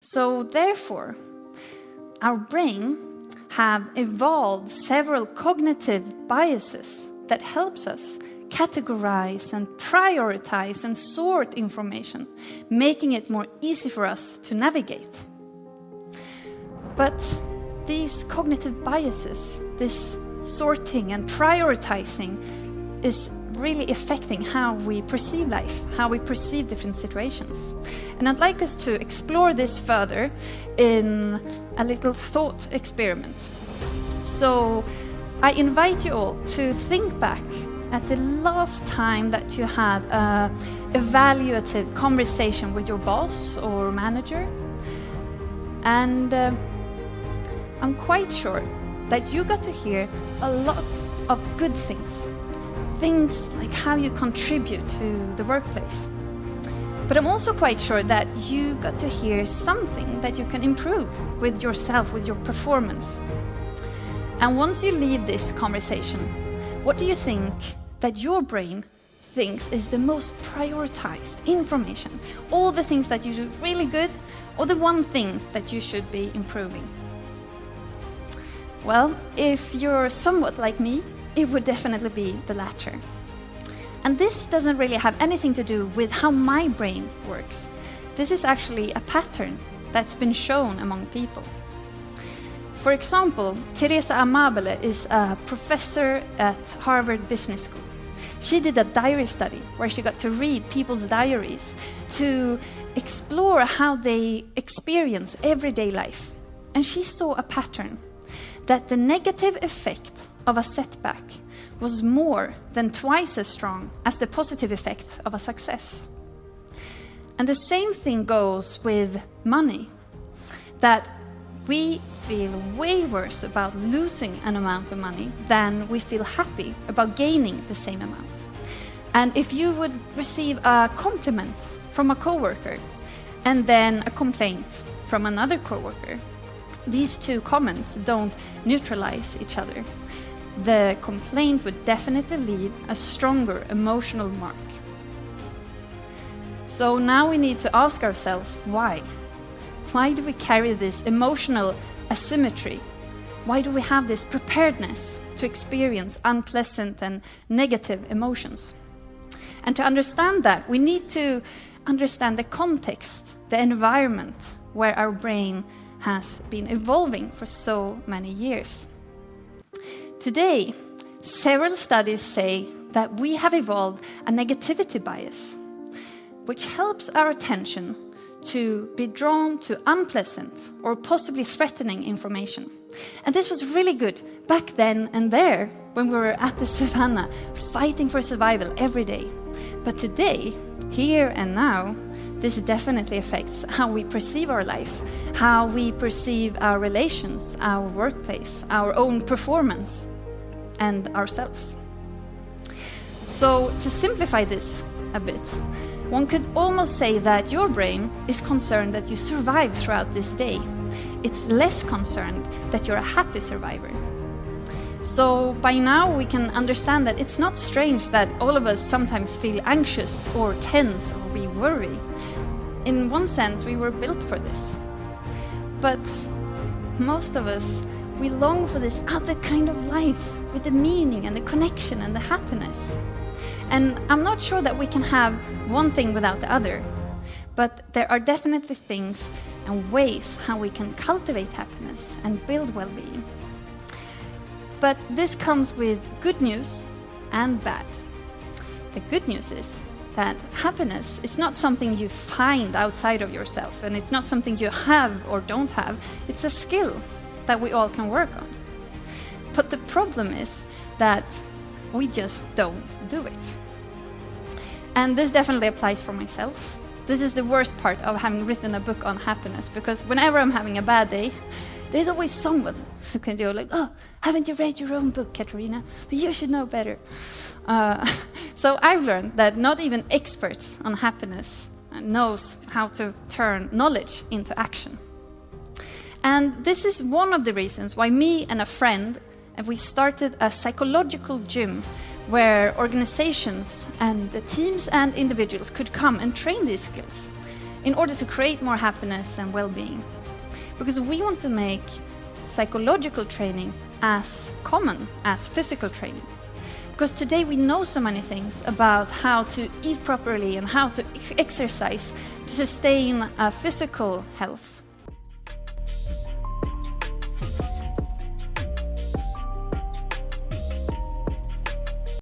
So therefore, our brain have evolved several cognitive biases that helps us categorize and prioritize and sort information, making it more easy for us to navigate. But these cognitive biases, this sorting and prioritizing, is really affecting how we perceive life, how we perceive different situations. And I'd like us to explore this further in a little thought experiment. So I invite you all to think back at the last time that you had an evaluative conversation with your boss or manager. And I'm quite sure that you got to hear a lot of good things. Things like how you contribute to the workplace. But I'm also quite sure that you got to hear something that you can improve with yourself, with your performance. And once you leave this conversation, what do you think that your brain thinks is the most prioritized information? All the things that you do really good, or the one thing that you should be improving? Well, if you're somewhat like me, it would definitely be the latter. And this doesn't really have anything to do with how my brain works. This is actually a pattern that's been shown among people. For example, Teresa Amabile is a professor at Harvard Business School. She did a diary study where she got to read people's diaries to explore how they experience everyday life. And she saw a pattern that the negative effect of a setback was more than twice as strong as the positive effect of a success. And the same thing goes with money, that we feel way worse about losing an amount of money than we feel happy about gaining the same amount. And if you would receive a compliment from a coworker and then a complaint from another coworker, these two comments don't neutralize each other. The complaint would definitely leave a stronger emotional mark. So now we need to ask ourselves why. Why do we carry this emotional asymmetry? Why do we have this preparedness to experience unpleasant and negative emotions? And to understand that, we need to understand the context, the environment where our brain has been evolving for so many years. Today, several studies say that we have evolved a negativity bias, which helps our attention to be drawn to unpleasant or possibly threatening information. And this was really good back then and there when we were at the savannah fighting for survival every day. But today, here and now, this definitely affects how we perceive our life, how we perceive our relations, our workplace, our own performance, and ourselves. So to simplify this a bit, one could almost say that your brain is concerned that you survive throughout this day. It's less concerned that you're a happy survivor. So by now we can understand that it's not strange that all of us sometimes feel anxious or tense or we worry. In one sense, we were built for this. But most of us, we long for this other kind of life with the meaning and the connection and the happiness. And I'm not sure that we can have one thing without the other, but there are definitely things and ways how we can cultivate happiness and build well-being. But this comes with good news and bad. The good news is that happiness is not something you find outside of yourself, and it's not something you have or don't have. It's a skill that we all can work on. But the problem is that we just don't do it. And this definitely applies for myself. This is the worst part of having written a book on happiness, because whenever I'm having a bad day, there's always someone who can do like, oh, haven't you read your own book, Katarina? You should know better. So I've learned that not even experts on happiness knows how to turn knowledge into action. And this is one of the reasons why me and a friend, we started a psychological gym where organizations and the teams and individuals could come and train these skills. in order to create more happiness and well-being. Because we want to make psychological training as common as physical training. Because today we know so many things about how to eat properly and how to exercise to sustain physical health.